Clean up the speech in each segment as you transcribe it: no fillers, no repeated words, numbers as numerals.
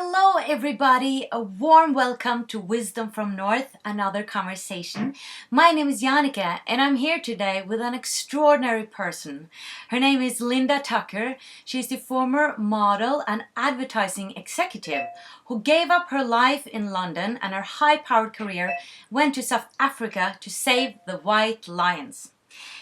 Hello, everybody. A warm welcome to Wisdom from North, another conversation. My name is Jannecke, and I'm here today with an extraordinary person. Her name is Linda Tucker. She's the former model and advertising executive who gave up her life in London and her high-powered career went to South Africa to save the white lions.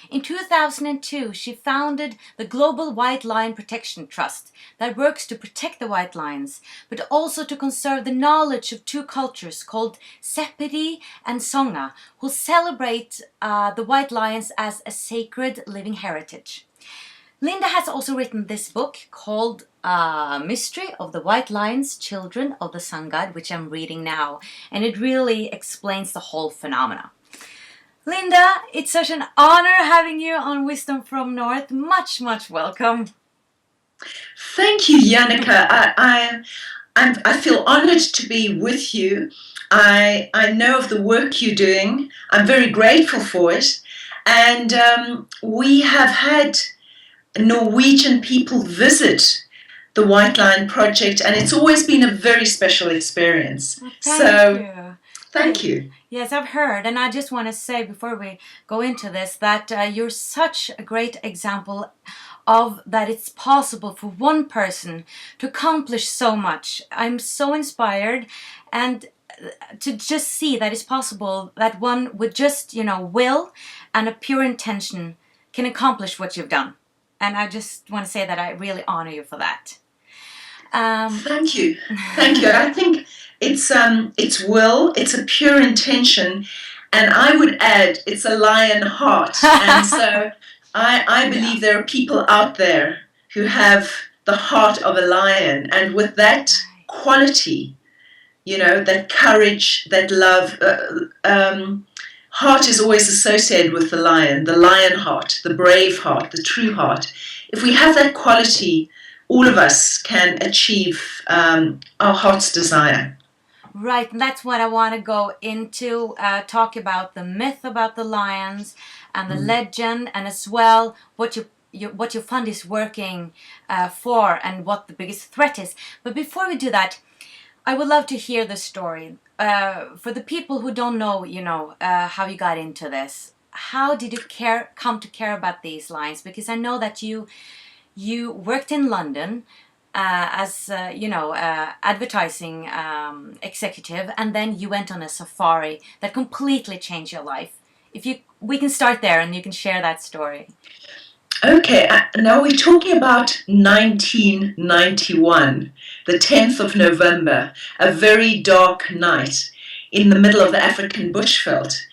In 2002, she founded the Global White Lion Protection Trust that works to protect the white lions, but also to conserve the knowledge of two cultures called Sepedi and Songa, who celebrate the white lions as a sacred living heritage. Linda has also written this book called Mystery of the White Lions, Children of the Sun God, which I'm reading now, and it really explains the whole phenomena. Linda, it's such an honor having you on Wisdom from North. Much welcome. Thank you, Jannecke. I feel honored to be with you. I know of the work you're doing. I'm very grateful for it. And we have had Norwegian people visit the White Lion Project, and it's always been a very special experience. Well, thank you. Thank you. Yes, I've heard, and I just want to say before we go into this that you're such a great example of that it's possible for one person to accomplish so much. I'm so inspired, and to just see that it's possible that one with just, will and a pure intention can accomplish what you've done. And I just want to say that I really honor you for that. Thank you. I think it's will, it's a pure intention, and I would add it's a lion heart. And so I believe there are people out there who have the heart of a lion, and with that quality, that courage, that love, heart is always associated with the lion heart, the brave heart, the true heart. If we have that quality, all of us can achieve our heart's desire. Right, and that's what I want to go into, talk about the myth about the lions and the legend, and as well what your fund is working for and what the biggest threat is. But before we do that, I would love to hear the story. For the people who don't know, how you got into this. How did you come to care about these lions? Because I know that you worked in London as advertising executive, and then you went on a safari that completely changed your life. We can start there, and you can share that story. Okay, now we're talking about 1991, the 10th of November, a very dark night in the middle of the African bushveld.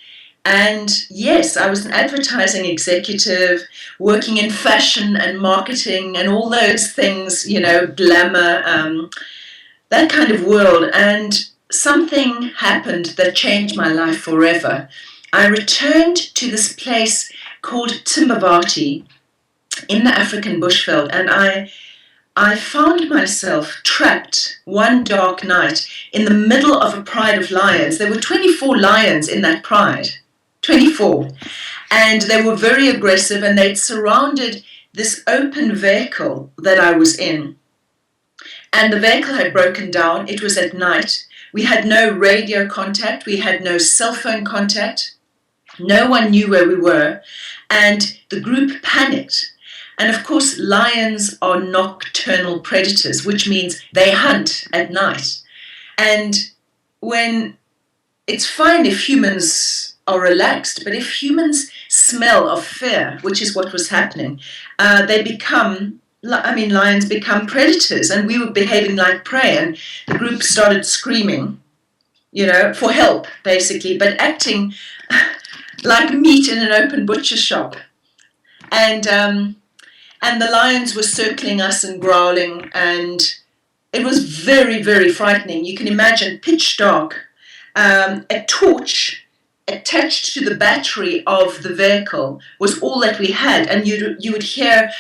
And yes, I was an advertising executive working in fashion and marketing and all those things, glamour, that kind of world. And something happened that changed my life forever. I returned to this place called Timbavati in the African bushveld, and I found myself trapped one dark night in the middle of a pride of lions. There were 24 lions in that pride. 24, and they were very aggressive, and they'd surrounded this open vehicle that I was in, and the vehicle had broken down. It was at night. We had no radio contact, we had no cell phone contact, no one knew where we were, and the group panicked. And of course, lions are nocturnal predators, which means they hunt at night. And when it's fine if humans are relaxed, but if humans smell of fear, which is what was happening, lions become predators, and we were behaving like prey, and the group started screaming, for help, basically, but acting like meat in an open butcher shop. And the lions were circling us and growling, and it was very, very frightening. You can imagine pitch dark, a torch attached to the battery of the vehicle was all that we had, and you would hear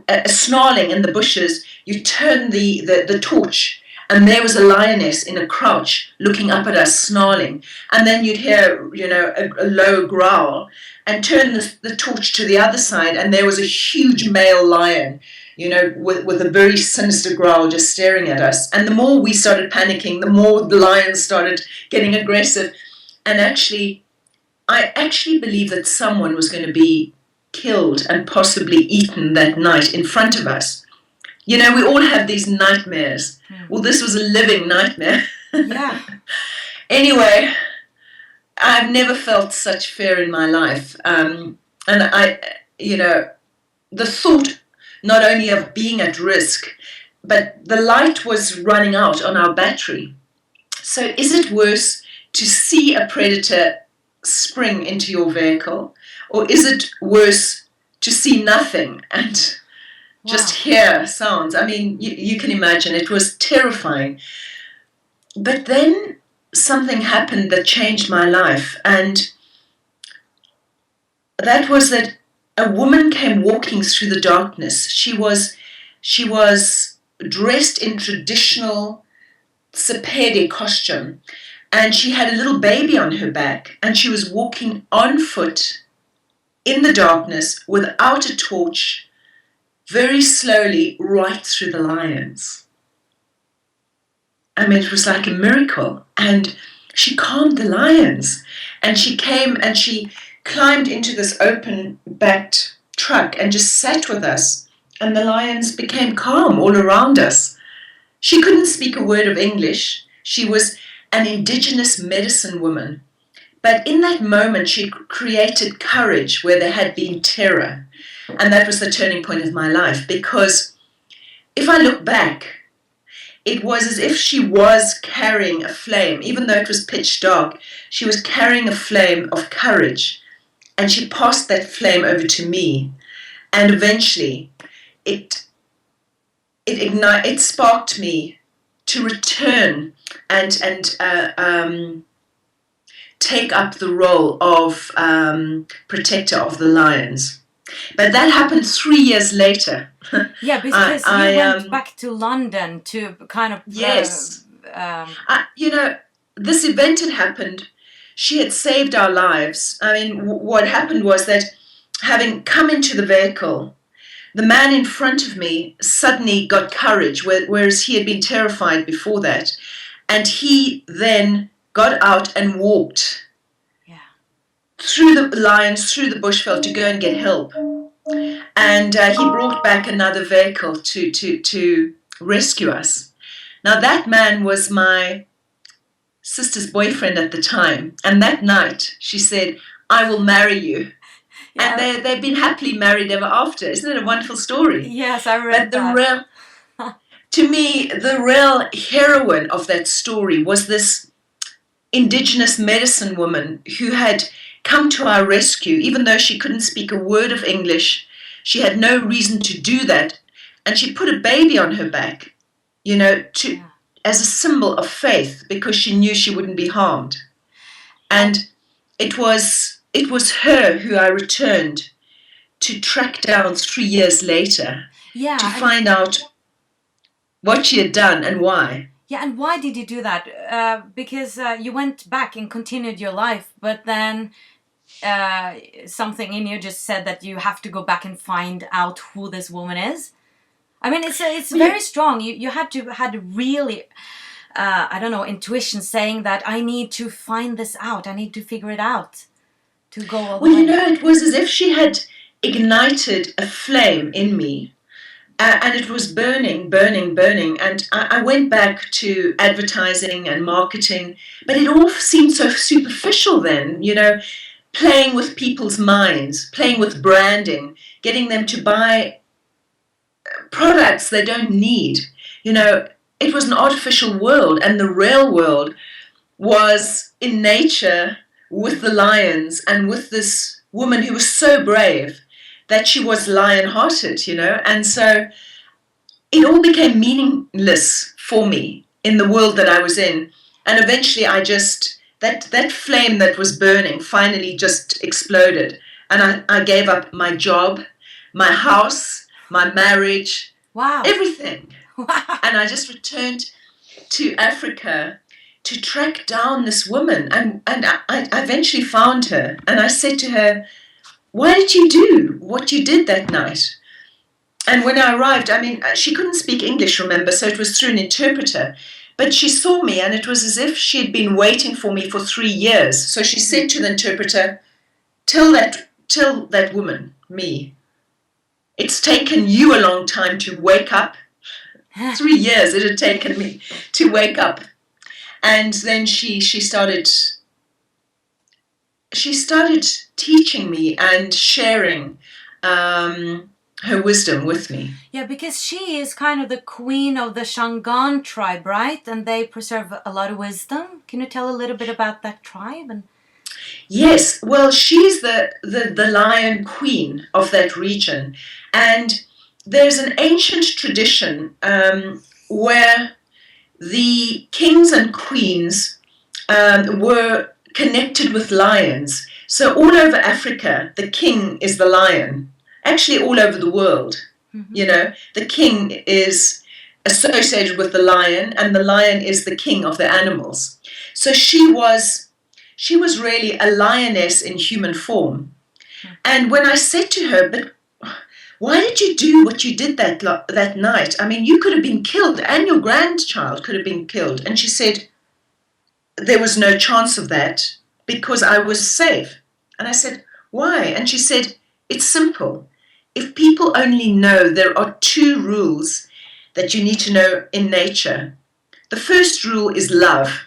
a snarling in the bushes. You turn the torch, and there was a lioness in a crouch looking up at us, snarling, and then you'd hear a low growl, and turn the torch to the other side, and there was a huge male lion with a very sinister growl just staring at us. And the more we started panicking, the more the lions started getting aggressive. And I actually believe that someone was going to be killed and possibly eaten that night in front of us. We all have these nightmares. Well, this was a living nightmare. Yeah. Anyway, I've never felt such fear in my life. And the thought not only of being at risk, but the light was running out on our battery. So is it worse to see a predator spring into your vehicle, or is it worse to see nothing and just hear sounds? I mean, you can imagine, it was terrifying. But then something happened that changed my life, and that was that a woman came walking through the darkness. She was dressed in traditional Sepedi costume, and she had a little baby on her back, and she was walking on foot in the darkness without a torch, very slowly right through the lions. I mean, it was like a miracle. And she calmed the lions, and she came and she climbed into this open-backed truck and just sat with us, and the lions became calm all around us. She couldn't speak a word of English. She was an indigenous medicine woman. But in that moment, she created courage where there had been terror. And that was the turning point of my life, because if I look back, it was as if she was carrying a flame. Even though it was pitch dark, she was carrying a flame of courage. And she passed that flame over to me. And eventually, it sparked me to return and take up the role of protector of the lions. But that happened 3 years later. Yeah, because you went back to London to kind of... Yes. This event had happened. She had saved our lives. I mean, what happened was that, having come into the vehicle, the man in front of me suddenly got courage, whereas he had been terrified before that. And he then got out and walked through the lions, through the bushveld to go and get help. And he brought back another vehicle to rescue us. Now, that man was my sister's boyfriend at the time. And that night, she said, "I will marry you." Yeah. And they've been happily married ever after. Isn't it a wonderful story? Yes, I read that. To me, the real heroine of that story was this indigenous medicine woman who had come to our rescue, even though she couldn't speak a word of English. She had no reason to do that. And she put a baby on her back, as a symbol of faith, because she knew she wouldn't be harmed. And it was her who I returned to track down 3 years later to find out what she had done and why. Yeah, and why did you do that? Because you went back and continued your life, but then something in you just said that you have to go back and find out who this woman is. I mean, it's very strong. You had really, intuition saying that I need to find this out. I need to figure it out to go all the way. It was as if she had ignited a flame in me. And it was burning. And I went back to advertising and marketing, but it all seemed so superficial then, playing with people's minds, playing with branding, getting them to buy products they don't need. It was an artificial world, and the real world was in nature with the lions and with this woman who was so brave that she was lion-hearted, and so it all became meaningless for me in the world that I was in. And eventually that flame that was burning finally just exploded, and I gave up my job, my house, my marriage, everything. Wow. And I just returned to Africa to track down this woman, and I eventually found her, and I said to her, "Why did you do what you did that night?" And when I arrived, I mean, she couldn't speak English, remember, so it was through an interpreter. But she saw me, and it was as if she had been waiting for me for 3 years. So she said to the interpreter, tell that woman, me, it's taken you a long time to wake up. 3 years it had taken me to wake up. And then she started teaching me and sharing her wisdom with me. Yeah, because she is kind of the queen of the Shangaan tribe, right? And they preserve a lot of wisdom. Can you tell a little bit about that tribe? Yes, well, she's the lion queen of that region. And there's an ancient tradition where the kings and queens were connected with lions. So all over Africa, the king is the lion. Actually, all over the world, the king is associated with the lion, and the lion is the king of the animals. So she was really a lioness in human form. And when I said to her, but why did you do what you did that night? I mean, you could have been killed, and your grandchild could have been killed. And she said, there was no chance of that because I was safe. And I said, why? And she said, it's simple. If people only know there are 2 rules that you need to know in nature. The first rule is love,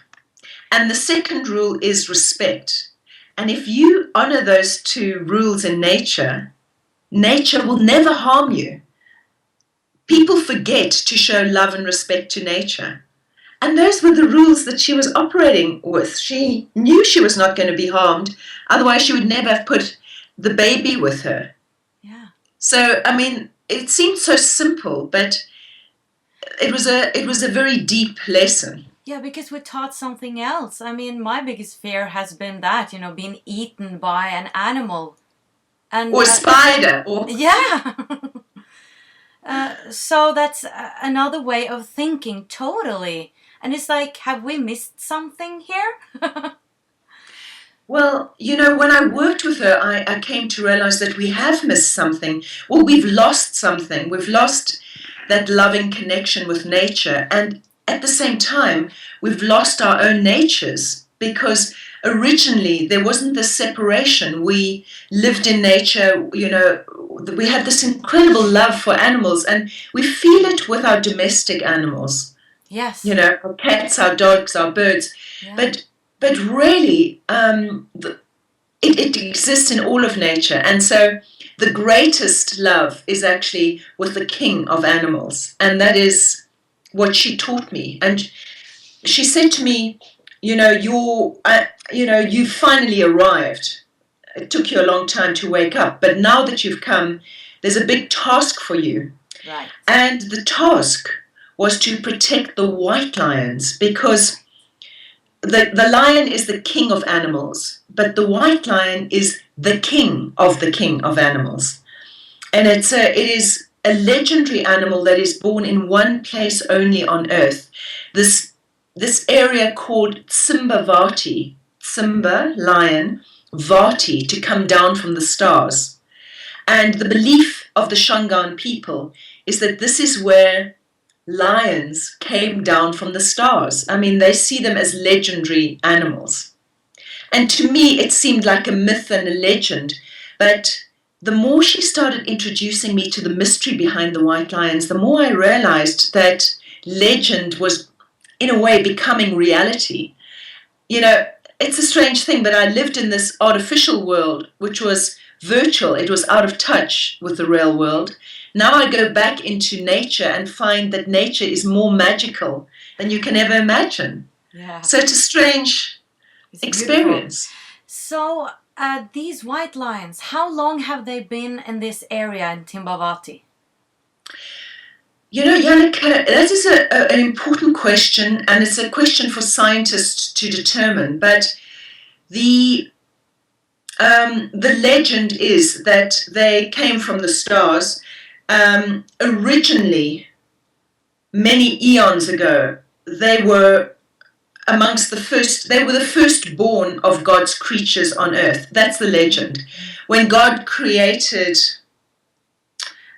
and the second rule is respect. And if you honor those 2 rules in nature, nature will never harm you. People forget to show love and respect to nature. And those were the rules that she was operating with. She knew she was not going to be harmed, otherwise she would never have put the baby with her. Yeah. So, I mean, it seemed so simple, but it was a very deep lesson. Yeah, because we're taught something else. I mean, my biggest fear has been that, being eaten by an animal. Or a spider. Yeah. So that's another way of thinking, totally. And it's like, have we missed something here? Well, when I worked with her, I came to realize that we have missed something. Well, we've lost something. We've lost that loving connection with nature. And at the same time, we've lost our own natures because originally there wasn't this separation. We lived in nature, we had this incredible love for animals, and we feel it with our domestic animals. Yes. Our cats, our dogs, our birds. Yeah. But really, it exists in all of nature. And so the greatest love is actually with the king of animals. And that is what she taught me. And she said to me, you finally arrived. It took you a long time to wake up. But now that you've come, there's a big task for you. Right. And the task was to protect the white lions, because the lion is the king of animals, but the white lion is the king of animals. And it is a legendary animal that is born in one place only on earth. This area called Timbavati, Timba, lion, Vati, to come down from the stars. And the belief of the Shangaan people is that this is where lions came down from the stars. I mean, they see them as legendary animals. And to me, it seemed like a myth and a legend. But the more she started introducing me to the mystery behind the white lions, the more I realized that legend was, in a way, becoming reality. It's a strange thing, but I lived in this artificial world, which was virtual. It was out of touch with the real world. Now I go back into nature and find that nature is more magical than you can ever imagine. Yeah. So it's a strange experience. Beautiful. So these white lions, how long have they been in this area in Timbavati? Jannecke, that is an important question, and it's a question for scientists to determine. But the legend is that they came from the stars. Originally, many eons ago, they were amongst the first. They were the firstborn of God's creatures on earth. That's the legend. When God created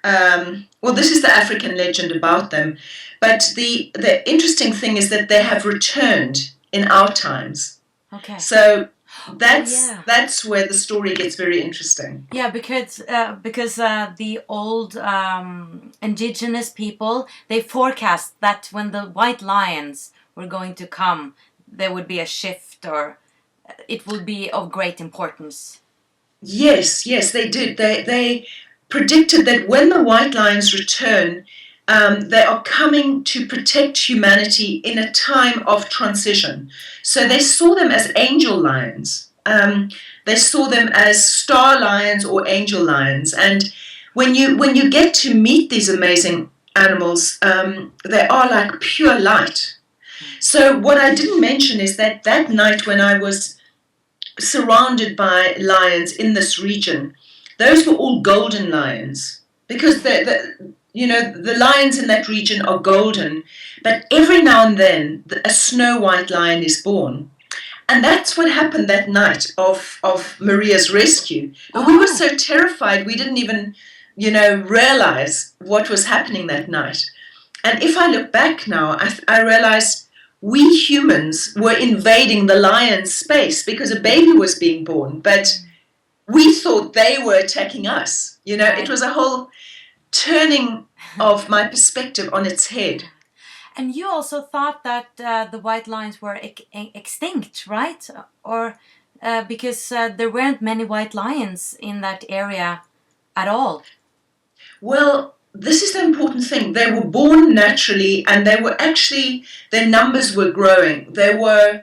well, this is the African legend about them. But the interesting thing is that they have returned in our times. Okay. So that's where the story gets very interesting. Yeah, because the old indigenous people, they forecast that when the white lions were going to come, there would be a shift, or it would be of great importance. Yes, they did. They predicted that when the white lions return, they are coming to protect humanity in a time of transition. So they saw them as angel lions. They saw them as star lions or angel lions. And when you get to meet these amazing animals, they are like pure light. So what I didn't mention is that night when I was surrounded by lions in this region, those were all golden lions, because the lions in that region are golden, but every now and then a snow white lion is born. And that's what happened that night of Maria's rescue. But we were so terrified we didn't even, realize what was happening that night. And if I look back now, I realized we humans were invading the lion's space because a baby was being born, but we thought they were attacking us. It was a whole turning of my perspective on its head. And you also thought that the white lions were extinct, right? Or because there weren't many white lions in that area at all. Well, this is the important thing. They were born naturally, and their numbers were growing. There were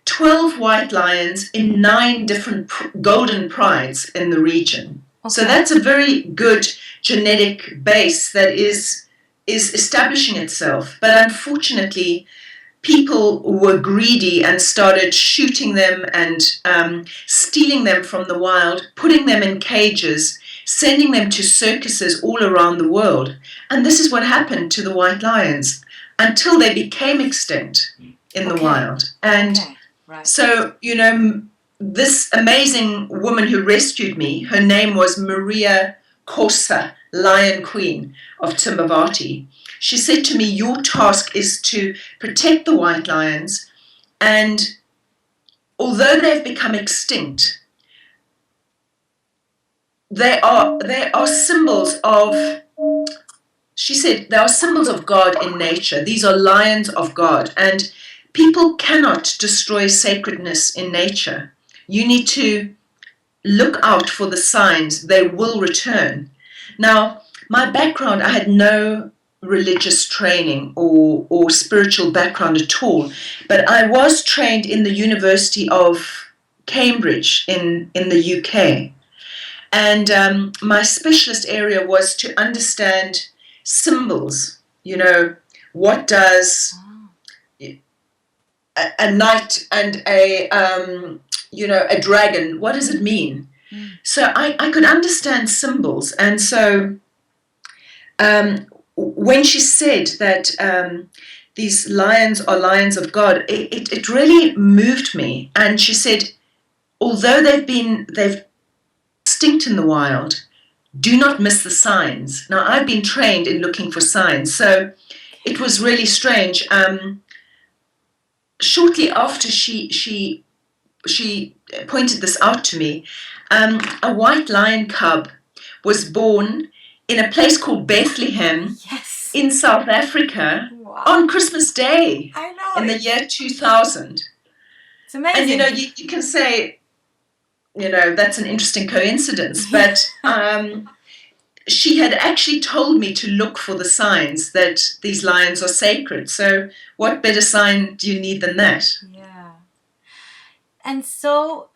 12 white lions in 9 different golden prides in the region. Okay. So that's a very good genetic base that is establishing itself. But unfortunately, people were greedy and started shooting them and stealing them from the wild, putting them in cages, sending them to circuses all around the world. And this is what happened to the white lions until they became extinct in the wild. And so, this amazing woman who rescued me, her name was Maria Corsa, Lion Queen of Timbavati. She said to me, your task is to protect the white lions, and although they've become extinct, they are symbols of, she said, they are symbols of God in nature. These are lions of God, and people cannot destroy sacredness in nature. You need to look out for the signs. They will return. Now, my background, I had no religious training or spiritual background at all, but I was trained in the University of Cambridge in the UK. And my specialist area was to understand symbols. What does a knight and a dragon, what does it mean? So I could understand symbols. And so when she said that these lions are lions of God, it really moved me. And she said, although they've extinct in the wild, do not miss the signs. Now, I've been trained in looking for signs, so it was really strange. Shortly after she pointed this out to me, a white lion cub was born in a place called Bethlehem in South Africa on Christmas Day in the year 2000. It's amazing. And you can say, that's an interesting coincidence, but she had actually told me to look for the signs that these lions are sacred. So what better sign do you need than that? Yeah. And so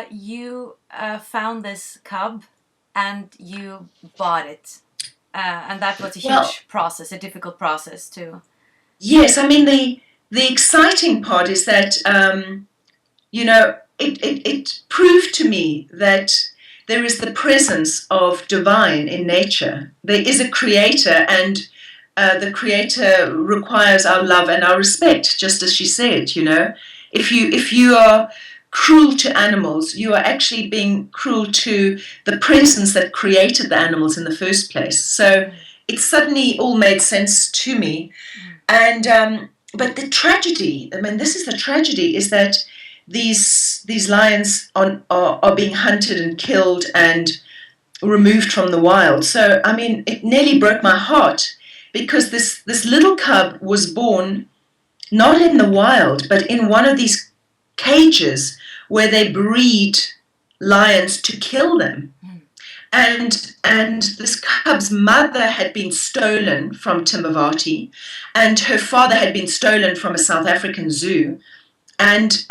you found this cub and you bought it. And that was a huge process, a difficult process too. Yes, I mean, the exciting part is that, it proved to me that there is the presence of divine in nature. There is a creator, and the creator requires our love and our respect, just as she said. If you are cruel to animals, you are actually being cruel to the presence that created the animals in the first place. So it suddenly all made sense to me. And but the tragedy, I mean, this is the tragedy, is that these lions are being hunted and killed and removed from the wild. So, I mean, it nearly broke my heart, because this little cub was born not in the wild, but in one of these cages where they breed lions to kill them. And this cub's mother had been stolen from Timbavati, and her father had been stolen from a South African zoo. And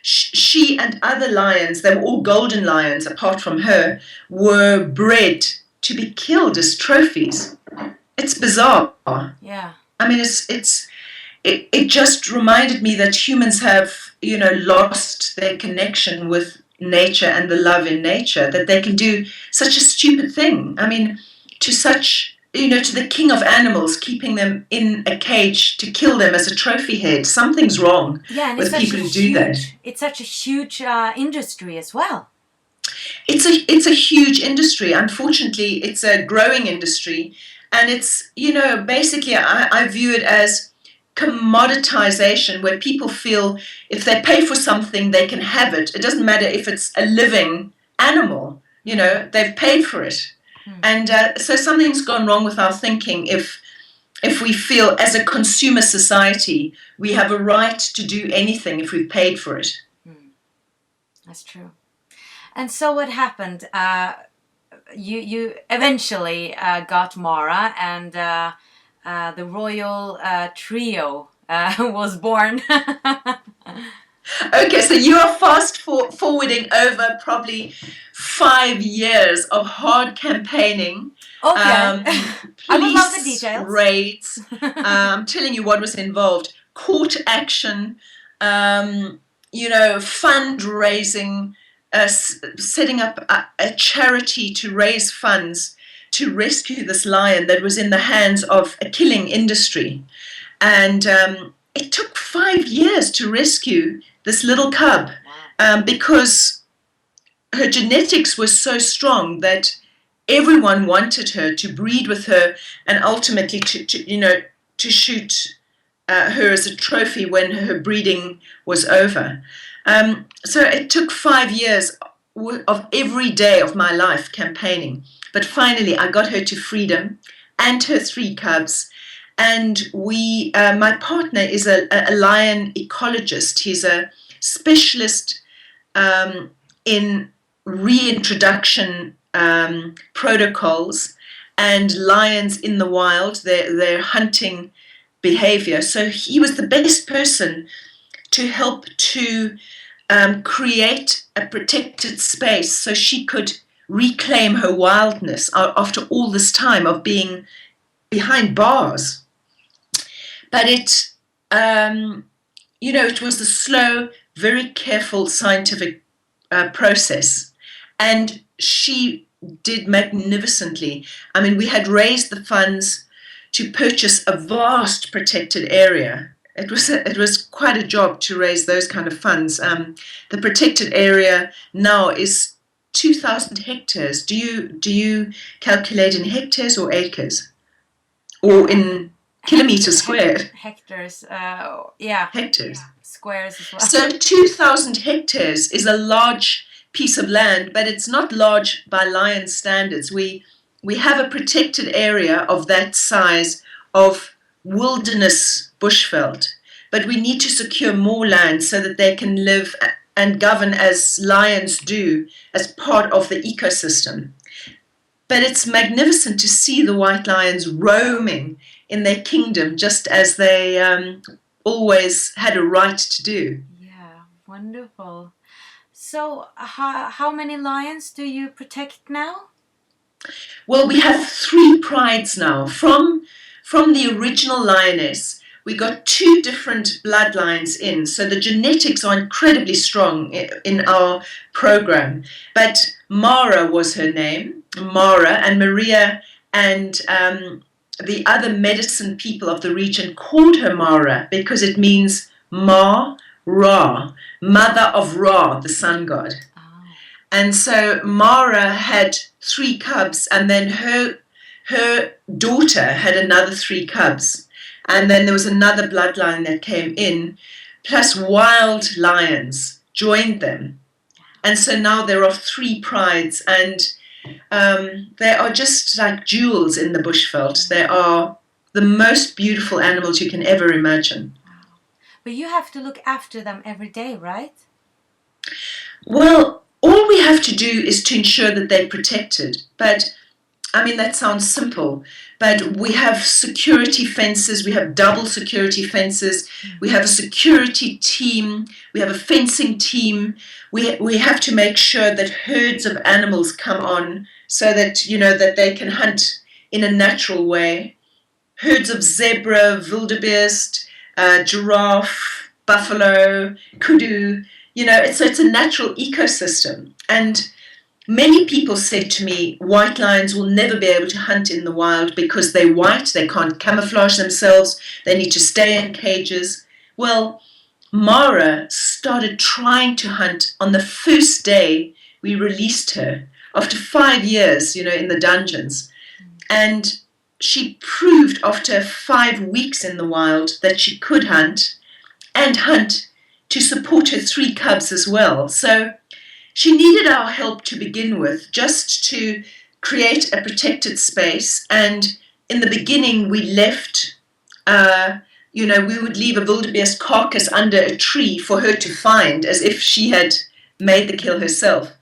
she and other lions, they were all golden lions apart from her, were bred to be killed as trophies. It's bizarre. Yeah. I mean, it just reminded me that humans have, lost their connection with nature and the love in nature, that they can do such a stupid thing. I mean, to the king of animals, keeping them in a cage to kill them as a trophy head. Something's wrong with people who do that. It's such a huge industry as well. It's a huge industry. Unfortunately, it's a growing industry. And it's, basically I view it as commoditization, where people feel if they pay for something, they can have it. It doesn't matter if it's a living animal, they've paid for it. And so something's gone wrong with our thinking if we feel as a consumer society we have a right to do anything if we've paid for it. That's true. And so what happened? You eventually got Mara, and the royal trio was born. Okay, so you are fast forwarding over probably 5 years of hard campaigning. Okay. I would love the details. Raids. I'm telling you what was involved. Court action, fundraising, setting up a charity to raise funds to rescue this lion that was in the hands of a killing industry. And it took 5 years to rescue this little cub, because her genetics was so strong that everyone wanted her to breed with her, and ultimately to shoot her as a trophy when her breeding was over. So it took 5 years of every day of my life campaigning. But finally, I got her to freedom and her 3 cubs. And my partner is a lion ecologist. He's a specialist in reintroduction protocols and lions in the wild, their hunting behavior. So he was the best person to help to create a protected space so she could reclaim her wildness after all this time of being behind bars. But it was a slow, very careful scientific process. And she did magnificently. I mean, we had raised the funds to purchase a vast protected area. It was quite a job to raise those kind of funds. The protected area now is 2,000 hectares. Do you calculate in hectares or acres? Or in kilometers squared? Hectares, yeah. Hectares. Yeah. Squares as well. So 2,000 hectares is a large piece of land, but it's not large by lion standards. We have a protected area of that size of wilderness bushveld, but we need to secure more land so that they can live and govern as lions do, as part of the ecosystem. But it's magnificent to see the white lions roaming in their kingdom, just as they always had a right to do. Yeah, wonderful. So how many lions do you protect now? Well, we have 3 prides now. From the original lioness, we got 2 different bloodlines in. So the genetics are incredibly strong in our program. But Mara was her name, Mara, and Maria and the other medicine people of the region called her Mara because it means Ma, Ra, mother of Ra, the sun god. Oh. And so Mara had 3 cubs, and then her daughter had another 3 cubs. And then there was another bloodline that came in, plus wild lions joined them. And so now there are 3 prides, and they are just like jewels in the bushveld. They are the most beautiful animals you can ever imagine. Wow. But you have to look after them every day, right? Well, all we have to do is to ensure that they're protected. But, I mean, that sounds simple. But we have security fences. We have double security fences. We have a security team. We have a fencing team. We have to make sure that herds of animals come on so that, you know, that they can hunt in a natural way. Herds of zebra, wildebeest, giraffe, buffalo, kudu. You know, it's a natural ecosystem. And many people said to me, white lions will never be able to hunt in the wild because they're white, they can't camouflage themselves, they need to stay in cages. Well, Mara started trying to hunt on the first day we released her, after 5 years, you know, in the dungeons. And she proved after 5 weeks in the wild that she could hunt, and hunt to support her 3 cubs as well. So she needed our help to begin with, just to create a protected space. And in the beginning, we left, you know, we would leave a wildebeest carcass under a tree for her to find, as if she had made the kill herself.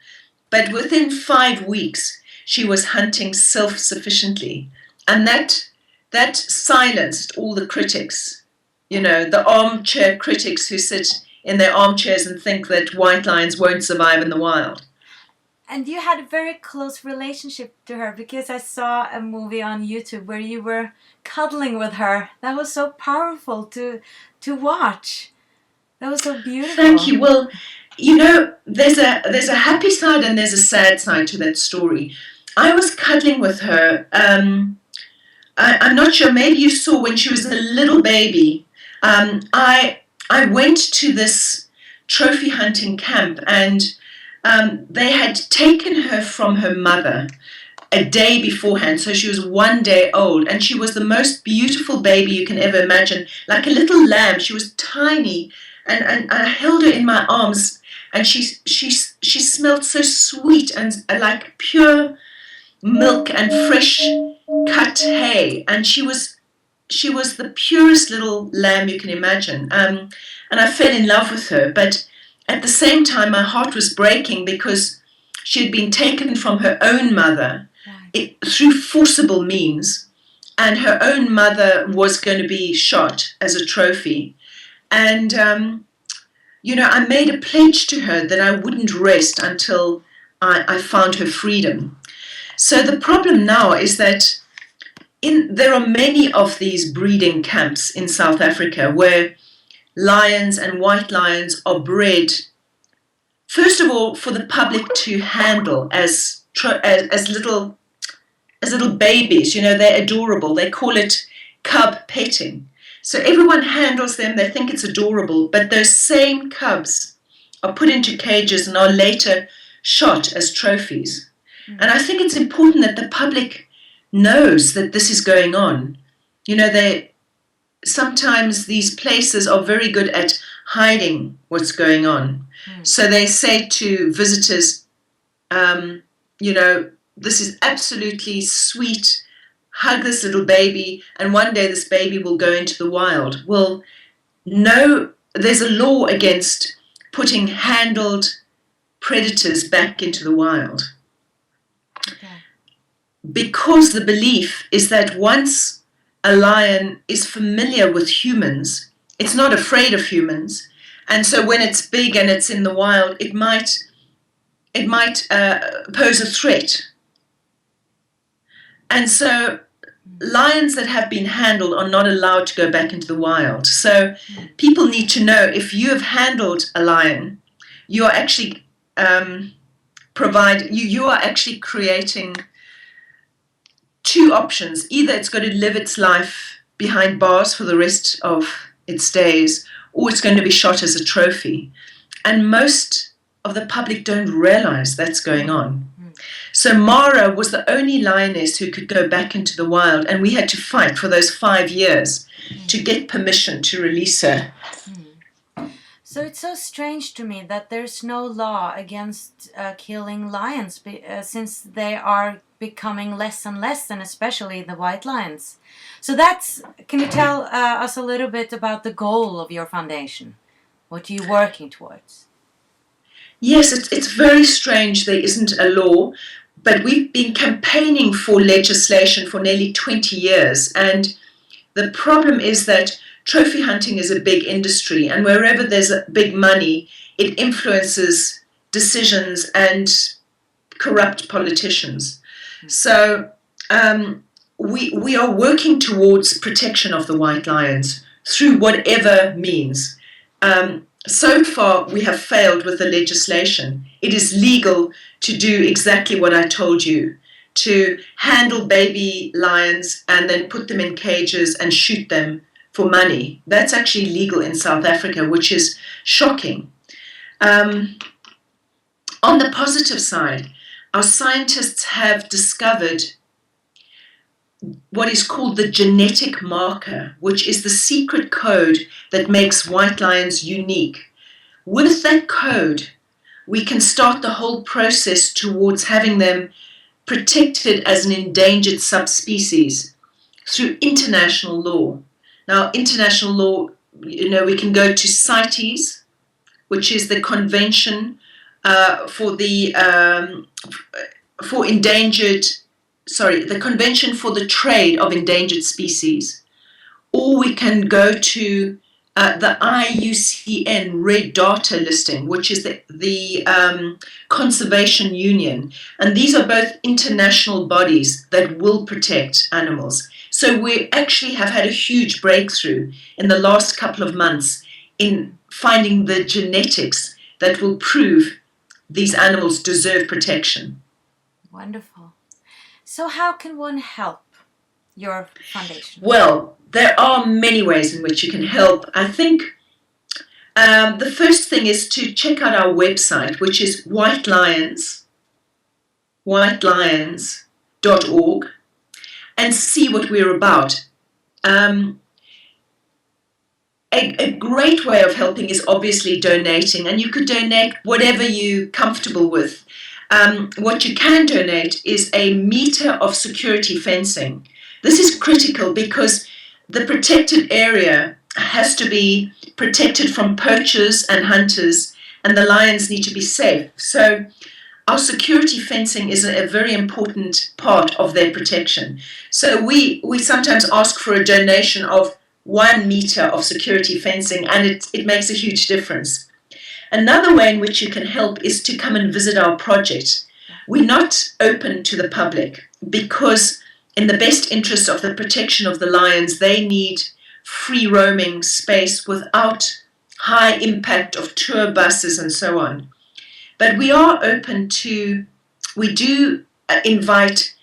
But within 5 weeks, she was hunting self-sufficiently. And that silenced all the critics, you know, the armchair critics who sit in their armchairs and think that white lions won't survive in the wild. And you had a very close relationship to her, because I saw a movie on YouTube where you were cuddling with her. That was so powerful to watch. That was so beautiful. Thank you. Well, you know, there's a happy side and there's a sad side to that story. I was cuddling with her. I'm not sure, maybe you saw when she was a little baby. I went to this trophy hunting camp, and they had taken her from her mother a day beforehand. So she was 1 day old, and she was the most beautiful baby you can ever imagine, like a little lamb. She was tiny, and I held her in my arms, and she smelled so sweet and like pure milk and fresh cut hay, and she was the purest little lamb you can imagine. And I fell in love with her, but at the same time my heart was breaking because she had been taken from her own mother through forcible means, and her own mother was going to be shot as a trophy. And you know, I made a pledge to her that I wouldn't rest until I found her freedom. So the problem now is that there are many of these breeding camps in South Africa where lions and white lions are bred, first of all, for the public to handle as little babies. You know, they're adorable. They call it cub petting. So everyone handles them. They think it's adorable. But those same cubs are put into cages and are later shot as trophies. And I think it's important that the public knows that this is going on. You know, sometimes these places are very good at hiding what's going on. So they say to visitors, you know, this is absolutely sweet, hug this little baby, and one day this baby will go into the wild. Well, no, there's a law against putting handled predators back into the wild. Because the belief is that once a lion is familiar with humans, it's not afraid of humans, and so when it's big and it's in the wild, it might pose a threat. And so lions that have been handled are not allowed to go back into the wild. So people need to know, if you have handled a lion, you are actually you are actually creating 2 options. Either it's going to live its life behind bars for the rest of its days, or it's going to be shot as a trophy. And most of the public don't realize that's going on. So Mara was the only lioness who could go back into the wild, and we had to fight for those 5 years to get permission to release her. So it's so strange to me that there's no law against killing lions since they are becoming less and less, and especially the white lions. So can you tell us a little bit about the goal of your foundation? What are you working towards? Yes, it's very strange there isn't a law, but we've been campaigning for legislation for nearly 20 years. And the problem is that trophy hunting is a big industry, and wherever there's big money, it influences decisions and corrupt politicians. So we are working towards protection of the white lions through whatever means. So far, we have failed with the legislation. It is legal to do exactly what I told you, to handle baby lions and then put them in cages and shoot them for money. That's actually legal in South Africa, which is shocking. On the positive side, our scientists have discovered what is called the genetic marker, which is the secret code that makes white lions unique. With that code, we can start the whole process towards having them protected as an endangered subspecies through international law. Now, international law, we can go to CITES, which is the Convention the Convention for the Trade of Endangered Species, or we can go to the IUCN Red Data listing, which is the Conservation Union. And these are both international bodies that will protect animals. So we actually have had a huge breakthrough in the last couple of months in finding the genetics that will prove these animals deserve protection. Wonderful. So how can one help your foundation? Well, there are many ways in which you can help. I think the first thing is to check out our website, which is whitelions.org, and see what we're about. A great way of helping is obviously donating, and you could donate whatever you're comfortable with. What you can donate is a meter of security fencing. This is critical because the protected area has to be protected from poachers and hunters, and the lions need to be safe. So our security fencing is a very important part of their protection. So we sometimes ask for a donation of 1 meter of security fencing, and it makes a huge difference. Another way in which you can help is to come and visit our project. We're not open to the public because in the best interest of the protection of the lions, they need free roaming space without high impact of tour buses and so on. But we are open to, we do invite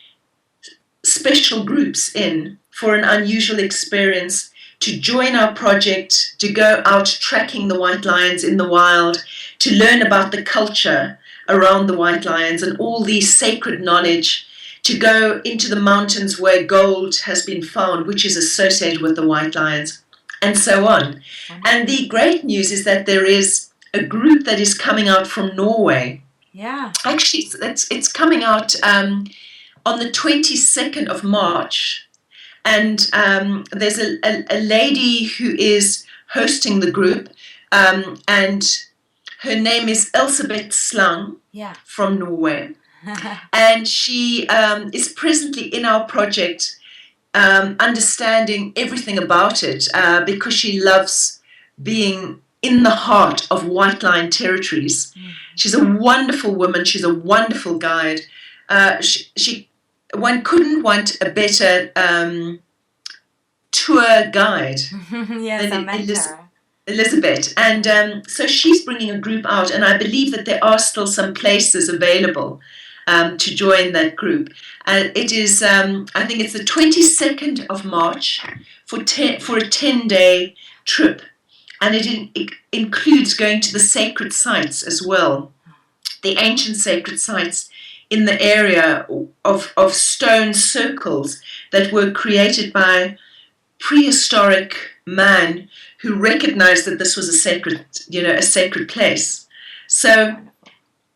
special groups in for an unusual experience to join our project, to go out tracking the white lions in the wild, to learn about the culture around the white lions and all these sacred knowledge, to go into the mountains where gold has been found, which is associated with the white lions, and so on. And the great news is that there is a group that is coming out from Norway. Yeah. Actually, it's coming out on the 22nd of March. And there's a lady who is hosting the group, and her name is Elsebeth Slang from Norway. And she is presently in our project, understanding everything about it, because she loves being in the heart of white lion territories. She's a wonderful woman. She's a wonderful guide. One couldn't want a better tour guide than Elizabeth. And so she's bringing a group out, and I believe that there are still some places available to join that group. And it is, I think it's the 22nd of March for a 10-day trip. and it includes going to the sacred sites as well, the ancient sacred sites in the area of stone circles that were created by prehistoric man who recognized that this was a sacred place. So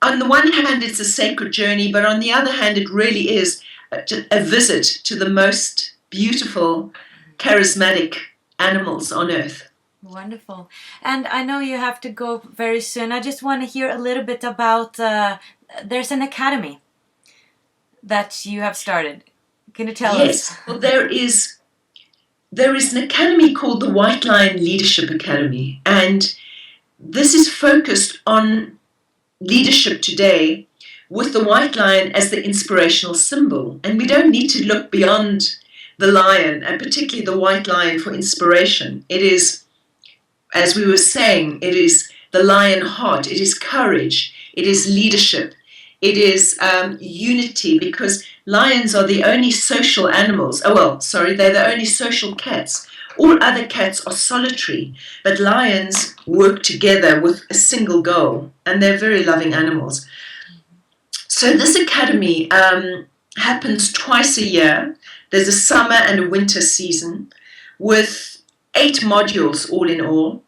on the one hand, it's a sacred journey, but on the other hand, it really is a visit to the most beautiful, charismatic animals on earth. Wonderful. And I know you have to go very soon. I just want to hear a little bit about, there's an academy that you have started. Can you tell us? Yes, well, there is an academy called the White Lion Leadership Academy, and this is focused on leadership today with the white lion as the inspirational symbol. And we don't need to look beyond the lion, and particularly the white lion, for inspiration. It is, as we were saying, it is the lion heart, it is courage, it is leadership, it is unity, because lions are the only social animals. They're the only social cats. All other cats are solitary, but lions work together with a single goal, and they're very loving animals. So this academy happens twice a year. There's a summer and a winter season with 8 modules all in all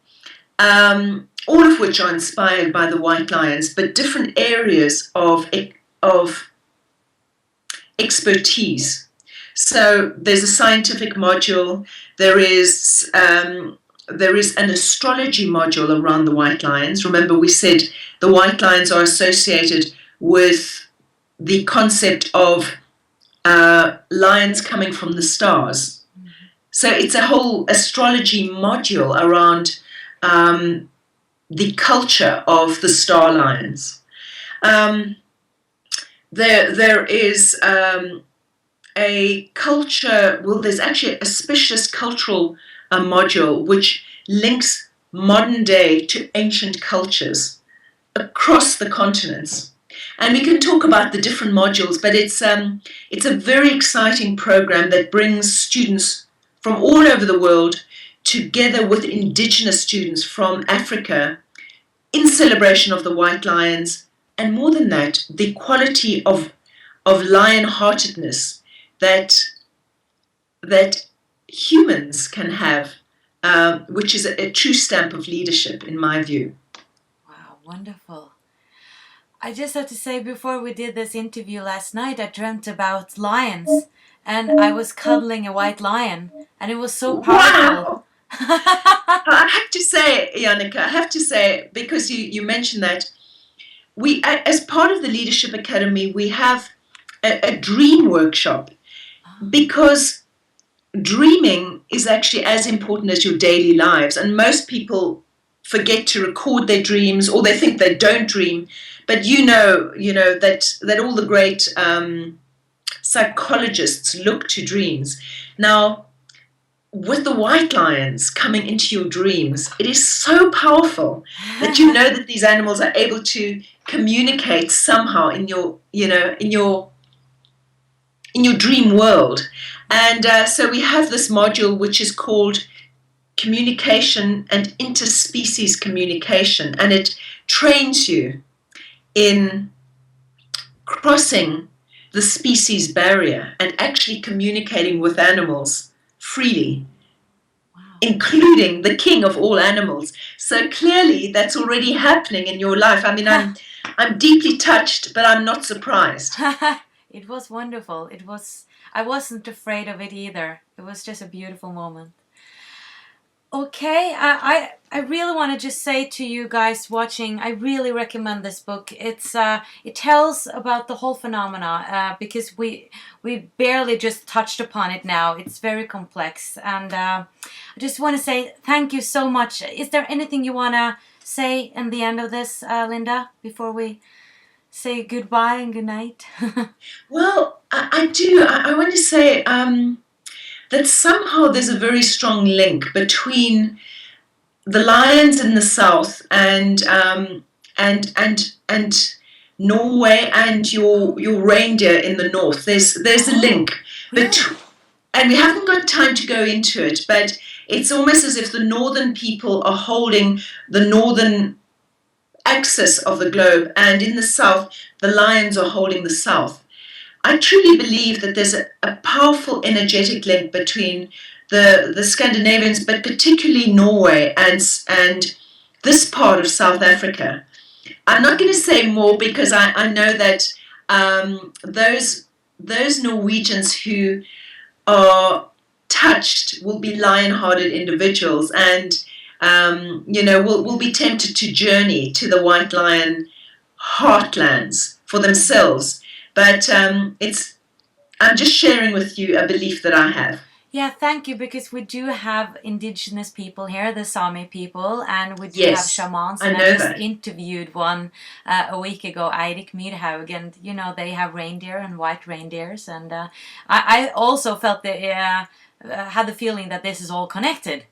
of which are inspired by the white lions, but different areas of expertise. So there's a scientific module, there is an astrology module around the white lions. Remember, we said the white lions are associated with the concept of lions coming from the stars. So it's a whole astrology module around the culture of the star lions. There is a culture, there's actually a specialist cultural module which links modern day to ancient cultures across the continents. And we can talk about the different modules, but it's a very exciting program that brings students from all over the world together with indigenous students from Africa in celebration of the white lions, and more than that, the quality of lion-heartedness that humans can have, which is a true stamp of leadership, in my view. Wow, wonderful. I just have to say, before we did this interview last night, I dreamt about lions, and I was cuddling a white lion, and it was so powerful. Wow. I have to say, Jannecke, because you mentioned that, we, as part of the Leadership Academy, we have a dream workshop, because dreaming is actually as important as your daily lives, and most people forget to record their dreams, or they think they don't dream. But you know that all the great psychologists look to dreams. Now, with the white lions coming into your dreams, it is so powerful that you know that these animals are able to communicate somehow in your dream world. And so we have this module which is called Communication and Interspecies Communication, and it trains you in crossing the species barrier and actually communicating with animals freely, including the king of all animals. So clearly that's already happening in your life. I mean, I'm deeply touched, but I'm not surprised. It was wonderful. I wasn't afraid of it either. It was just a beautiful moment. Okay, I really want to just say to you guys watching, I really recommend this book. It tells about the whole phenomena because we barely just touched upon it now. It's very complex, and I just want to say thank you so much. Is there anything you want to say in the end of this, Linda, before we say goodbye and good night? Well, I do. I want to say that somehow there's a very strong link between the lions in the south and Norway and your reindeer in the north. There's a link, and we haven't got time to go into it, but it's almost as if the northern people are holding the northern axis of the globe, and in the south, the lions are holding the south. I truly believe that there's a powerful energetic link between the Scandinavians, but particularly Norway and this part of South Africa. I'm not going to say more because I know that those Norwegians who are touched will be lion-hearted individuals, and will be tempted to journey to the white lion heartlands for themselves. But I'm just sharing with you a belief that I have. Yeah, thank you, because we do have indigenous people here, the Sami people, and we do have shamans. And I just interviewed one a week ago, Eirik Myrhaug, and they have reindeer and white reindeers, and I also felt that had the feeling that this is all connected.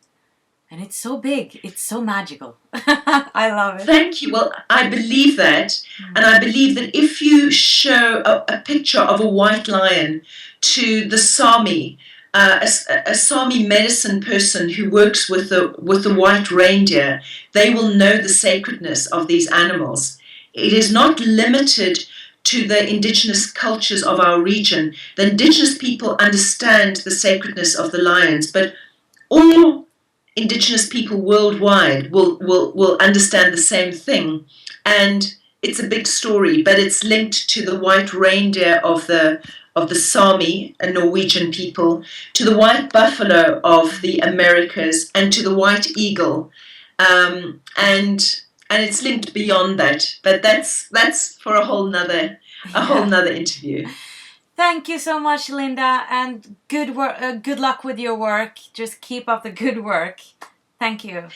And it's so big, it's so magical. I love it. Thank you. Well, I believe that. And I believe that if you show a picture of a white lion to the Sami, a Sami medicine person who works with the white reindeer, they will know the sacredness of these animals. It is not limited to the indigenous cultures of our region. The indigenous people understand the sacredness of the lions, but all indigenous people worldwide will understand the same thing. And it's a big story, but it's linked to the white reindeer of the Sami and Norwegian people, to the white buffalo of the Americas, and to the white eagle, and it's linked beyond that. But that's for a whole nother interview. Thank you so much, Linda, and good work. Good luck with your work. Just keep up the good work. Thank you.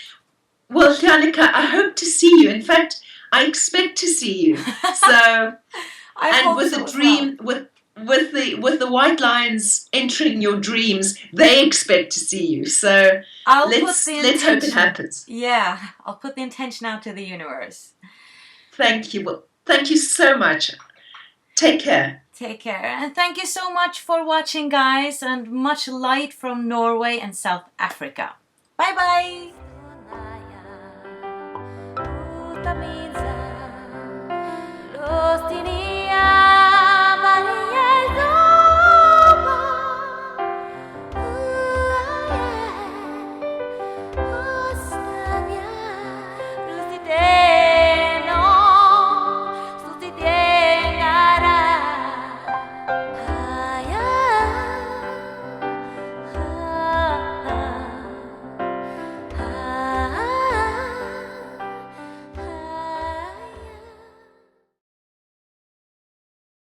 Well, Jannecke, I hope to see you. In fact, I expect to see you. So, and with the dream, with the white lions entering your dreams, they expect to see you. So let's hope it happens. Yeah, I'll put the intention out to the universe. Thank you. Well, thank you so much. Take care. Take care. And thank you so much for watching, guys, and much light from Norway and South Africa. Bye bye.